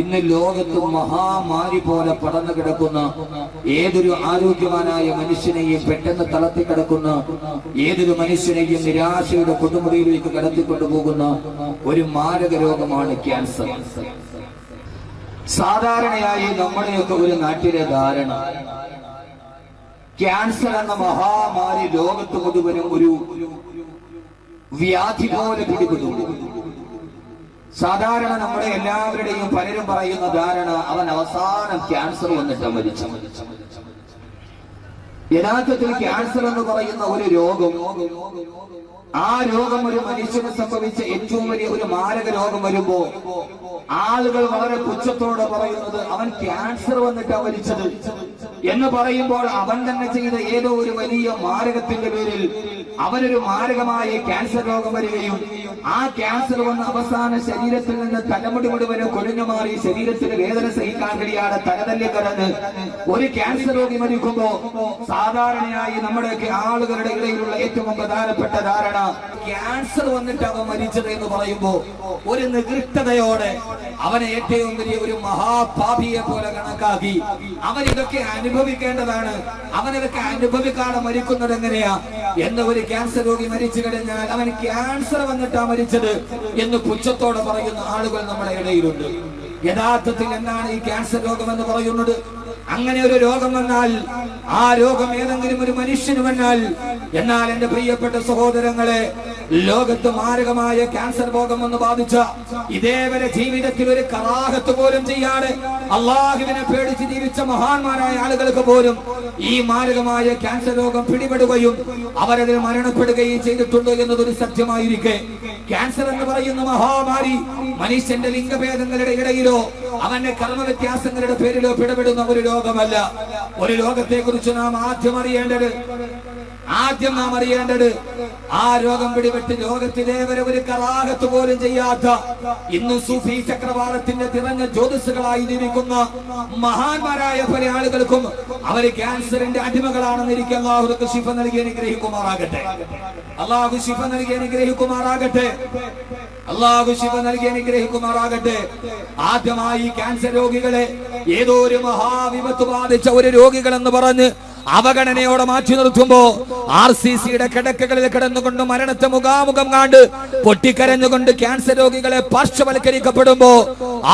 ഇന്ന് ലോകത്ത് മഹാമാരി പോലെ പടർന്നു കിടക്കുന്ന, ഏതൊരു ആരോഗ്യവാനായ മനുഷ്യനെയും പെട്ടെന്ന് തളർത്തി കിടക്കുന്ന, ഏതൊരു മനുഷ്യനെയും നിരാശയുടെ കൊടുമുടിയിലേക്ക് കടത്തിക്കൊണ്ടുപോകുന്ന ഒരു മാരക രോഗമാണ് ക്യാൻസർ. സാധാരണയായി നമ്മുടെയൊക്കെ ഒരു നാട്ടിലെ ധാരണ, ക്യാൻസർ എന്ന മഹാമാരി ലോകത്ത് മുഴുവനും ഒരു വ്യാധി പോലെ പിടിപെടുന്നു. സാധാരണ നമ്മുടെ എല്ലാവരുടെയും പലരും പറയുന്ന ധാരണ, അവൻ അവസാനം ക്യാൻസർ വന്നിട്ട് മരിച്ചു. യഥാർത്ഥത്തിൽ ക്യാൻസർ എന്ന് പറയുന്ന ഒരു രോഗം, ആ രോഗം ഒരു മനുഷ്യന് സംഭവിച്ച ഏറ്റവും വലിയ ഒരു മാരക രോഗം വരുമ്പോ ആളുകൾ വളരെ പുച്ഛത്തോടെ പറയുന്നത് അവൻ ക്യാൻസർ വന്നിട്ടാ മരിച്ചത് എന്ന് പറയുമ്പോൾ അവൻ തന്നെ ചെയ്ത ഏതോ ഒരു വലിയ മാരകത്തിന്റെ പേരിൽ അവനൊരു മാരകമായ ക്യാൻസർ രോഗം വരികയും ആ ക്യാൻസർ വന്ന അവസാന ശരീരത്തിൽ നിന്ന് തലമുടി മുഴുവനും കൊഴിഞ്ഞു മാറി ശരീരത്തിന് വേദന സഹിക്കാൻ കഴിയാതെ തലതല്ലി കടന്ന് ഒരു ക്യാൻസർ രോഗി മരിക്കുമ്പോ സാധാരണയായി നമ്മുടെയൊക്കെ ആളുകളുടെ ഇടയിലുള്ള ഏറ്റവും പ്രധാനപ്പെട്ട ധാരണ, ക്യാൻസർ വന്നിട്ട് അവൻ മരിച്ചത് എന്ന് പറയുമ്പോ ഒരു നികൃഷ്ടതയോടെ അവനെ ഏറ്റവും വലിയ ഒരു മഹാപാപിയെ പോലെ കണക്കാക്കി അവൻ ഇതൊക്കെ അനുഭവിക്കേണ്ടതാണ്, അവനിതൊക്കെ അനുഭവിക്കാതെ മരിക്കുന്നത് എങ്ങനെയാ എന്ന ഒരു ക്യാൻസർ രോഗി മരിച്ചു കഴിഞ്ഞാൽ അവൻ ക്യാൻസർ വന്നിട്ടാ മരിച്ചത് എന്ന് പുച്ഛത്തോടെ പറയുന്ന ആളുകൾ നമ്മുടെ ഇടയിലുണ്ട്. യഥാർത്ഥത്തിൽ എന്താണ് ഈ ക്യാൻസർ രോഗം എന്ന് പറയുന്നത്? അങ്ങനെ ഒരു രോഗം വന്നാൽ, ആ രോഗം ഏതെങ്കിലും ഒരു മനുഷ്യന് വന്നാൽ, എന്നാൽ എന്റെ പ്രിയപ്പെട്ട സഹോദരങ്ങളെ, ലോകത്ത് മാരകമായ ക്യാൻസർ രോഗം എന്ന് ബാധിച്ച, ഇതേവരെ ജീവിതത്തിൽ ഒരു കറാഹത്ത് പോലും ചെയ്യാതെ അള്ളാഹുവിനെ പേടിച്ച് ജീവിച്ച മഹാന്മാരായ ആളുകൾക്ക് പോലും ഈ മാരകമായ ക്യാൻസർ രോഗം പിടിപെടുകയും അവരതിൽ മരണപ്പെടുകയും ചെയ്തിട്ടുണ്ട് എന്നതൊരു സത്യമായിരിക്കെ, ക്യാൻസർ എന്ന് പറയുന്ന മഹാമാരി മനുഷ്യന്റെ ലിംഗഭേദങ്ങളുടെ ഇടയിലോ അവന്റെ കർമ്മ വ്യത്യാസങ്ങളുടെ പേരിലോ പിടപെടുന്ന ഒരു രോഗമല്ല. ഒരു രോഗത്തെ കുറിച്ച് നാം ആദ്യം അറിയേണ്ടത് ആ രോഗം പിടിപെട്ട് ലോകത്തിലേവരെ ഒരു കറാഹത്ത് പോലും ചെയ്യാത്ത, ഇന്ന് സൂഫി ചക്രവാളത്തിന്റെ തിറഞ്ഞ ജ്യോതിസുകളായി ജീവിക്കുന്ന മഹാന്മാരായ പല ആളുകൾക്കും അവര് ക്യാൻസറിന്റെ അടിമകളാണെന്നിരിക്കും. അല്ലാഹു ശിഫ നൽകി അനുഗ്രഹിക്കുമാറാകട്ടെ. അല്ലാഹു ശിഫ നൽകി അനുഗ്രഹിക്കുമാറാകട്ടെ. അല്ലാഹു ശിഫ നൽകി അനുഗ്രഹിക്കുമാറാകട്ടെ. ആദ്യമായി ക്യാൻസർ രോഗികളെ ഏതോ ഒരു മഹാവിപത്ത് ബാധിച്ച ഒരു രോഗികളെന്ന് പറഞ്ഞ് അവഗണനയോടെ മാറ്റി നിർത്തുമ്പോ RCCയുടെ കിടക്കകളിൽ കിടന്നുകൊണ്ട് മരണത്തെ മുഖാമുഖം കണ്ട് പൊട്ടിക്കരഞ്ഞുകൊണ്ട് ക്യാൻസർ രോഗികളെ പാർശ്വവൽക്കരിക്കപ്പെടുമ്പോ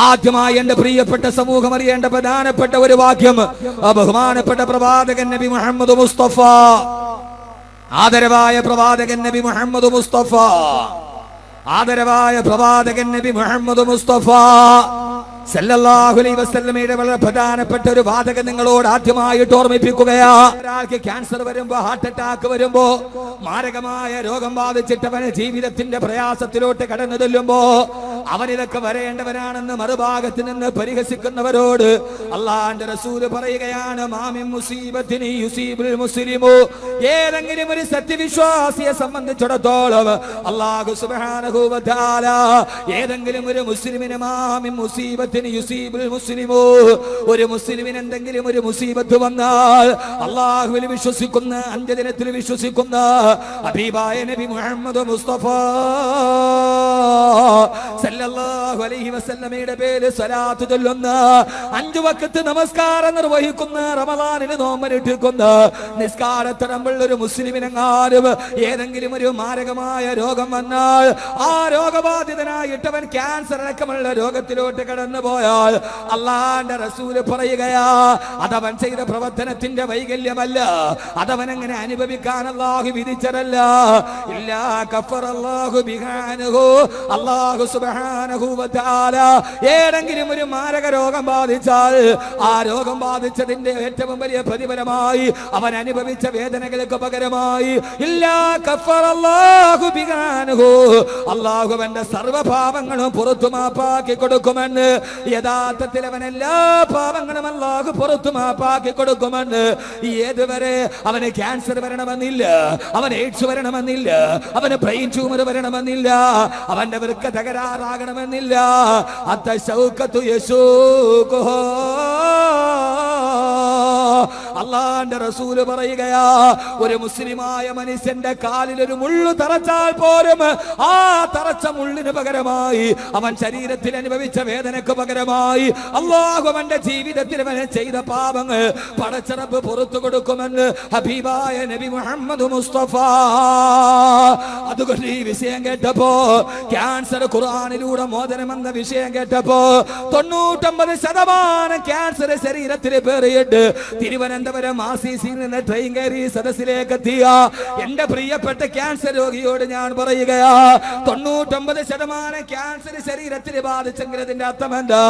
ആദ്യമായി എന്റെ പ്രിയപ്പെട്ട സമൂഹം അറിയേണ്ട പ്രധാനപ്പെട്ട ഒരു വാക്യം, ബഹുമാനപ്പെട്ട പ്രവാചകൻ നബി മുഹമ്മദ് മുസ്തഫ, ആദരവായ പ്രവാചകൻ നബി മുഹമ്മദ് മുസ്തഫ, ആദരവായ പ്രവാചകൻ നബി മുഹമ്മദ് മുസ്തഫ സല്ലല്ലാഹു അലൈഹി വസല്ലമയുടെ വളരെ പ്രധാനപ്പെട്ട ഒരു വാചകം നിങ്ങളോട് ആദ്യമായിട്ട് ഓർമ്മിപ്പിക്കുകയാ. ഒരാൾക്ക് ക്യാൻസർ വരുമ്പോ, ഹാർട്ട് അറ്റാക്ക് വരുമ്പോ, മാരകമായ രോഗം ബാധിച്ചിട്ടവന് ജീവിതത്തിന്റെ പ്രയാസത്തിലോട്ട് കടന്നു ചെല്ലുമ്പോ അവനിതൊക്കെ വരേണ്ടവനാണെന്ന് മറുഭാഗത്ത് നിന്ന് പരിഹസിക്കുന്നവരോട് അല്ലാഹുവിന്റെ റസൂൽ പറയുകയാണ്, മാമിൻ മുസീബത്തിൻ യുസീബുൽ മുസ്ലിമു, ഏതെങ്കിലും ഒരു സത്യവിശ്വാസിയെ സംബന്ധിച്ചിടത്തോളം അല്ലാഹു സുബ്ഹാനഹു വ തആല ഏതെങ്കിലും ഒരു മുസ്ലിമിനെ മാമിൻ മുസീബത്തിൻ യുസീബുൽ മുസ്ലിമു, ഒരു മുസ്ലിമിന് എന്തെങ്കിലും ഒരു മുസീബത്ത് വന്നാൽ അല്ലാഹുവിൽ വിശ്വസിക്കുന്ന, അന്ത്യദിനത്തിൽ വിശ്വസിക്കുന്ന ഹബീബായ നബി മുഹമ്മദ് മുസ്തഫ സല്ലല്ലാഹു അലൈഹി വസല്ലമയുടെ പേര് സ്വലാത്ത് ചൊല്ലുന്ന, 5 വഖത്ത് നമസ്കാരം നിർവഹിക്കുന്ന, റമദാനിൽ നോമ്പനുഷ്ഠിക്കുന്ന, നിസ്കാരത്തടമ്പുള്ള ഒരു മുസ്ലിമിനെങ്ങാനും ഏതെങ്കിലും ഒരു മാരകമായ രോഗം വന്നാൽ, ആ രോഗബാധിതനായിട്ടവൻ ക്യാൻസർ അടക്കമുള്ള രോഗത്തിലോട്ട് കടന്നു പോയാൽ അല്ലാഹുവിന്റെ റസൂല് പറയുകയാ, അതവൻ ചെയ്ത പ്രവർത്തനത്തിന്റെ വൈകല്യമല്ല, അതവൻ അങ്ങനെ അനുഭവിക്കാൻ അല്ലാഹു വിധിച്ചതല്ല. ഇല്ലാ കഫറല്ലാഹു ബിഹാനഹു, അല്ലാഹു സുബ്ഹാനഹു വ തആല ഏതെങ്കിലും ഒരു മാരക രോഗം ബാധിച്ചാൽ ആ രോഗം ബാധിച്ചതിന്റെ ഏറ്റവും വലിയ പ്രതിഫലമായി അവൻ അനുഭവിച്ച വേദനകൾക്ക് പകരമായി ഇല്ലാ കഫറല്ലാഹു ബിഹാനഹു, അല്ലാഹു അവന്റെ സർവ്വപാപങ്ങളും പുറത്തു മാപ്പാക്കി കൊടുക്കുമെന്ന്. യഥാർത്ഥത്തിൽ അവൻ എല്ലാ പാപങ്ങളും അല്ലാഹു പുറത്തു മാപ്പാക്കി കൊടുക്കുമെന്ന്. ഏതുവരെ അവന് ക്യാൻസർ വരണമെന്നില്ല, അവൻ എയ്ഡ്സ് വരണമെന്നില്ല, അവന് ബ്രെയിൻ ട്യൂമർ വരണമെന്നില്ല, അവന്റെ വൃക്ക തകരാറാകണമെന്നില്ല. അള്ളാന്റെ റസൂല് പറയുകയാ, ഒരു മുസ്ലിമായ മനുഷ്യന്റെ കാലിൽ ഒരു മുള്ളു തറച്ചാൽ പോലും ആ തറച്ച മുള്ളിന് പകരമായി അവൻ ശരീരത്തിൽ അനുഭവിച്ച വേദനക്ക് പകരമായി അല്ലാഹു അവന്റെ ജീവിതത്തിൽ അവൻ ചെയ്ത പാപങ്ങൾ പടച്ച റബ്ബ് പുറത്തു കൊടുക്കുമെന്ന് ഹബീബായ നബി മുഹമ്മദ് മുസ്തഫ. അതുകൊണ്ട് ഈ വിഷയം കേട്ടപ്പോ, ക്യാൻസർ ഖുർആനിലൂടെ മോചനമെന്ന വിഷയം കേട്ടപ്പോ 99% ക്യാൻസർ ശരീരത്തിൽ പേറിയിട്ട് തിരുവനന്തപുരം ആർസിസിയിൽ നിന്ന് ട്രെയിൻ കയറി സദസ്സിലേക്ക് എത്തിയ എന്റെ പ്രിയപ്പെട്ട ക്യാൻസർ രോഗിയോട് ഞാൻ പറയുകയാ, 99% ക്യാൻസർ ശരീരത്തിൽ ബാധിച്ചെങ്കിൽ അതിന്റെ അർത്ഥം എന്താ?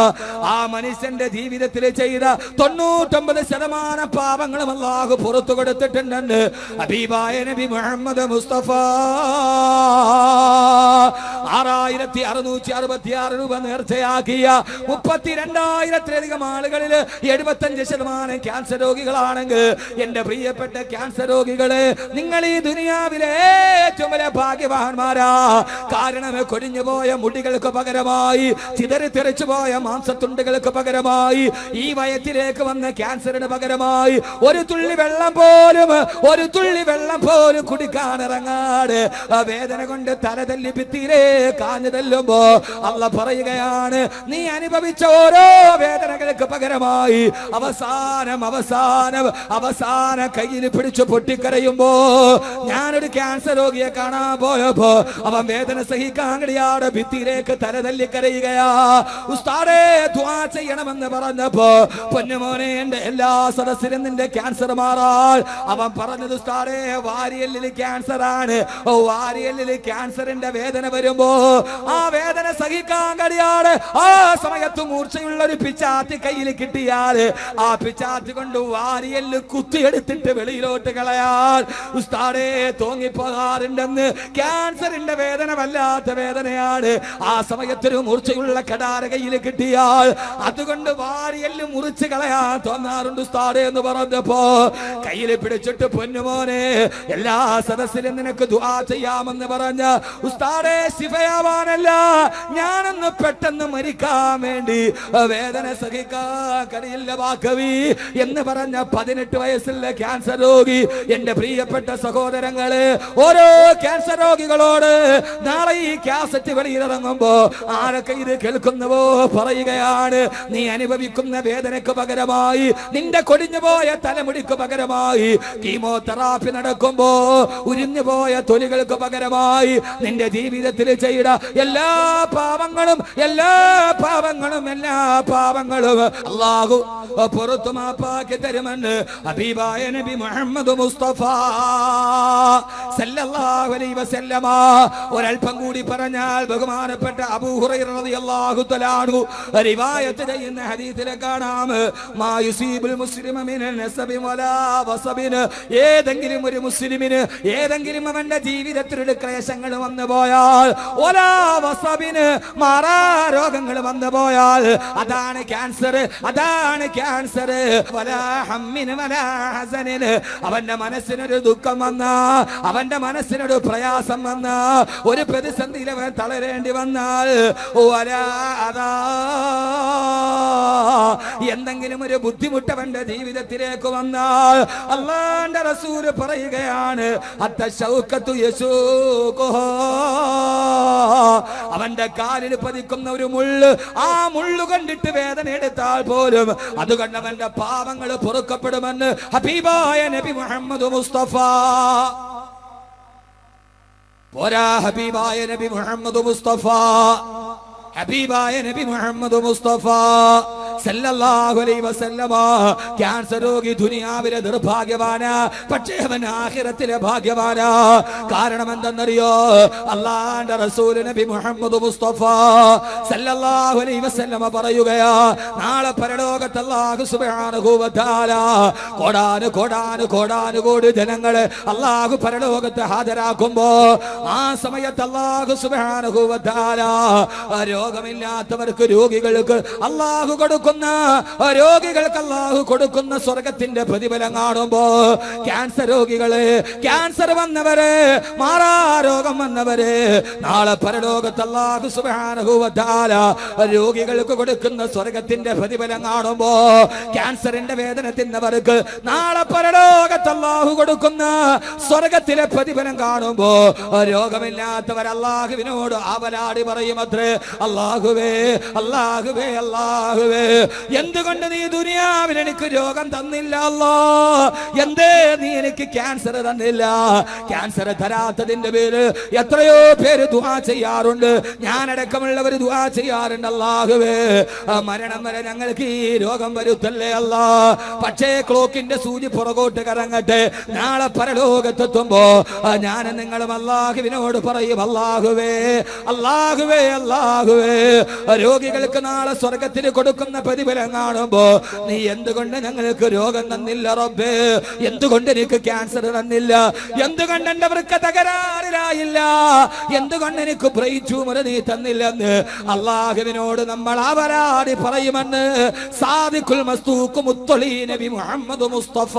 ആ മനുഷ്യന്റെ ജീവിതത്തിൽ ചെയ്ത 99% പാപങ്ങളും അല്ലാഹു പുറത്തു കൊടുത്തിട്ടുണ്ടെന്ന് ഹബീബായ നബി മുഹമ്മദ് മുസ്തഫ. 6666 രൂപ നേർച്ചയാക്കിയ 32,000-ത്തിലധികം ആളുകളിൽ 75% ക്യാൻസർ രോഗികളാണെങ്കിൽ എന്റെ പ്രിയപ്പെട്ട ക്യാൻസർ രോഗികളെ, നിങ്ങൾ ഈ ദുനിയാവിലെ ഏറ്റവും വലിയ ഭാഗ്യവാന്മാരാ. കാരണം കൊടിഞ്ഞു പോയ മുടികൾക്ക് പകരമായി, ചിതറിത്തെറിച്ചു പോയ മാംസത്തുണ്ടുകൾക്ക് പകരമായി, ഈ വയറ്റിലേക്ക് വന്ന ക്യാൻസറിന് പകരമായി ഒരു തുള്ളി വെള്ളം പോലും കുടിക്കാൻ ഇറങ്ങാട് വേദന കൊണ്ട് തലതല്ലി ഭിത്തിയിലേ കാഞ്ഞു തല്ലുമ്പോ അള്ള പറയുകയാണ്, നീ അനുഭവിച്ച ഓരോ വേദനകൾക്ക് പകരമായി അവസാനം കയ്യിൽ പിടിച്ചു പൊട്ടിക്കരയുമ്പോ, ഞാനൊരു ക്യാൻസർ രോഗിയെ കാണാൻ പോയപ്പോ അവൻ വേദന സഹിക്കാൻ കഴിയാതെ ഭിത്തിയിലേക്ക് തലതല്ലി കരയുകയാ. ഉസ്താദേ ദുആ ചെയ്യണമെന്ന് പറഞ്ഞപ്പോ, പൊന്നുമോനെ എന്റെ എല്ലാ സദസ്സിലും നിന്റെ ക്യാൻസർ മാറാൻ അവൻ പറഞ്ഞത്, ഉസ്താദേ വാരിയല്ലിൽ ക്യാൻസർ ആണ്. വാരിയല്ലിൽ ക്യാൻസറിന്റെ വേദന വരുമ്പോ ആ വേദന സഹിക്കാൻ കഴിയാതെ ആ സമയത്ത് മൂർച്ചയുള്ള ഒരു പിച്ചാത്തി കയ്യിൽ കിട്ടിയാല് ആ പിച്ചാത്തി കൊണ്ട് വാരിയല്ല് കുത്തിയെടുത്തിട്ട് വെളിയിലോട്ട് കളയാൻ ഉസ്താദേ തോന്നിപ്പോകാറുണ്ടെന്ന്. ക്യാൻസറിന്റെ വേദന വല്ലാത്ത വേദനയാണ്. ആ സമയത്തൊരു മൂർച്ചയുള്ള കടാര കയ്യിൽ കിട്ടിയാൽ അതുകൊണ്ട് വാരിയല്ല് മുറിച്ച് കളയാൻ തോന്നാറുണ്ട് ഉസ്താദേ എന്ന് പറഞ്ഞപ്പോ, കയ്യിൽ പിടിച്ചിട്ട് പൊന്നുമോനെ എല്ലാ സദസ്സിലും നിനക്ക് ദുആ ചെയ്യാമെന്ന് പറഞ്ഞ ഉസ്താദേ ശിഫയാവാനല്ല, ഞാനൊന്ന് പെട്ടെന്ന് മരിക്കാൻ വേണ്ടി വേദന സഹിക്കാൻ കഴിയില്ല വാക്കവി എന്ന് പറഞ്ഞ 18 വയസ്സുള്ള ക്യാൻസർ രോഗി. എന്റെ പ്രിയപ്പെട്ട സഹോദരങ്ങളെ, ഓരോ ക്യാൻസർ രോഗികളോട് നാളെ ഈ കാസറ്റ് വെളിയിലിറങ്ങുമ്പോ ആരൊക്കെ ഇത് കേൾക്കുന്നുവോ പറയുകയാണ്, നീ അനുഭവിക്കുന്ന വേദനക്ക് പകരമായി, നിന്റെ കൊടിഞ്ഞുപോയ തലമുടിക്ക് പകരമായി, കീമോതെറാപ്പി നടക്കുമ്പോ ഉരിഞ്ഞുപോയ തൊലികൾക്ക് പകരമായി നിന്റെ ജീവിതത്തിൽ ചെയ്ത എല്ലാ പാപങ്ങളും അല്ലാഹു പുറത്തു മാപ്പാക്കി തരുമെന്ന് ഹബീബായ നബി മുഹമ്മദ് മുസ്തഫ സല്ലല്ലാഹു അലൈഹി വസല്ലമ. ഒരൽപ്പം കൂടി പറഞ്ഞാൽ ബഹുമാനപ്പെട്ട അബൂ ഹുറൈറ റളിയല്ലാഹു തആല അൻഹു റിവായത്ത് ചെയ്യുന്ന ഹദീസിൽ കാണാം, മാ യുസീബുൽ മുസ്ലിമ മിൻ നസബി വലാ വസബിൻ, ഏതെങ്കിലും ഒരു മുസ്ലിമിന് ഏതെങ്കിലും അവന്റെ ജീവിതത്തിൽ ക്ലേശങ്ങൾ വന്നു പോയാൽ, വലാ വസബിന് മാറാരോഗങ്ങൾ വന്നു പോയാൽ, അതാണ് ക്യാൻസർ. വലാ ഹമ്മിന് വലാ ഹസനിന്, അവന്റെ മനസ്സിനൊരു ദുഃഖം വന്ന, അവന്റെ മനസ്സിനൊരു പ്രയാസം വന്ന, ഒരു പ്രതിസന്ധിയിൽ അവൻ തളരേണ്ടി വന്നാൽ, വലാ അതാ, എന്തെങ്കിലും ഒരു ബുദ്ധിമുട്ട് അവന്റെ ജീവിതത്തിലേക്ക് വന്നാൽ അല്ലാഹുവിന്റെ റസൂൽ പറയുകയാണ്, അവന്റെ കാലിൽ പതിക്കുന്ന ഒരു മുള്ള്, ആ മുള്ളു കണ്ടിട്ട് വേദന എടുത്താൽ പോലും അതുകൊണ്ട് അവന്റെ പാപങ്ങൾ പൊറുക്കപ്പെടുമെന്ന് ഹബീബായ നബി മുഹമ്മദ് മുസ്തഫ. പോരാ, ഹബീബായ നബി മുഹമ്മദ് മുസ്തഫ സല്ലല്ലാഹു അലൈഹി വസല്ലമ. ക്യാൻസർ രോഗി ദുനിയാവിലെ നിർഭാഗ്യവാനാ, പക്ഷേ അവൻ ആഖിറത്തിലെ ഭാഗ്യവാനാ. കാരണം എന്തെന്നറിയോ? അല്ലാഹുവിന്റെ റസൂൽ നബി മുഹമ്മദ് മുസ്തഫ സല്ലല്ലാഹു അലൈഹി വസല്ലമ പറയുകയാ, നാളെ പരലോകത്ത് അല്ലാഹു സുബ്ഹാനഹു വ തആല കോടാനുകോടി ജനങ്ങളെ അല്ലാഹു പരലോകത്ത് ഹാജരാക്കുമ്പോ ആ സമയത്ത് അല്ലാഹു സുബ്ഹാനഹു വ തആല രോഗമില്ലാത്തവർക്ക്, രോഗികൾക്ക് അല്ലാഹു കൊടുക്കും കൊടുക്കുന്ന രോഗികൾക്ക് അല്ലാഹു കൊടുക്കുന്ന സ്വർഗത്തിന്റെ പ്രതിഫലം കാണുമ്പോ ക്യാൻസർ രോഗികള്, ക്യാൻസർ വന്നവര്, മാറാ രോഗം വന്നവര് നാളെ പരലോകത്ത് അല്ലാഹു സുബ്ഹാനഹു വ തആല രോഗികൾക്ക് കൊടുക്കുന്ന സ്വർഗത്തിന്റെ പ്രതിഫലം കാണുമ്പോ ക്യാൻസറിന്റെ വേദന തിന്നവർക്ക് നാളെ പരലോകത്ത് അല്ലാഹു കൊടുക്കുന്ന സ്വർഗത്തിലെ പ്രതിഫലം കാണുമ്പോ രോഗമില്ലാത്തവർ അല്ലാഹുവിനോട് ആവലാടി പറയുമത്രേ, അല്ലാഹുവേ അല്ലാഹുവേ അല്ലാഹുവേ, എന്തുകൊണ്ട് നീ ദുനിയാവിൽ എനിക്ക് രോഗം തന്നില്ല അല്ലാ? എന്തേ നീ എനിക്ക് ക്യാൻസർ തന്നില്ല? ക്യാൻസർ തരാത്തതിന്റെ പേര് എത്രയോ പേര് ദുആ ചെയ്യാറുണ്ട്, ഞാനടക്കമുള്ളവർ ദുആ ചെയ്യാറുണ്ട്. അല്ലാഹുവേ മരണം വരെ ഞങ്ങൾക്ക് ഈ രോഗം വരുത്തല്ലേ അല്ലാ. പക്ഷേ ക്ലോക്കിന്റെ സൂചി പുറകോട്ട് കറങ്ങട്ടെ, നാളെ പരലോകത്തെത്തുമ്പോ ഞാൻ നിങ്ങളും അല്ലാഹുവിനോട് പറയും, അല്ലാഹുവേ അല്ലാഹുവേ അല്ലാഹുവേ, രോഗികൾക്ക് നാളെ സ്വർഗത്തിൽ കൊടുക്കുന്ന പ്രതിഫലം കാണുമ്പോ നീ എന്തുകൊണ്ട് ഞങ്ങൾക്ക് രോഗം തന്നില്ല റബ്ബേ? എന്തുകൊണ്ട് എനിക്ക് ക്യാൻസർ തന്നില്ല? എന്തുകൊണ്ട് എന്റെ വൃക്ക തകരാറിലായില്ല? എന്തുകൊണ്ട് എനിക്ക് ബ്രെയിൻ ട്യൂമർ നീ തന്നില്ലെന്ന് അല്ലാഹുവിനോട് നമ്മൾ അവരാടി പറയുമെന്ന് സാദിഖുൽ മസ്തൂഖ് മുത്തളി നബി മുഹമ്മദ് മുസ്തഫ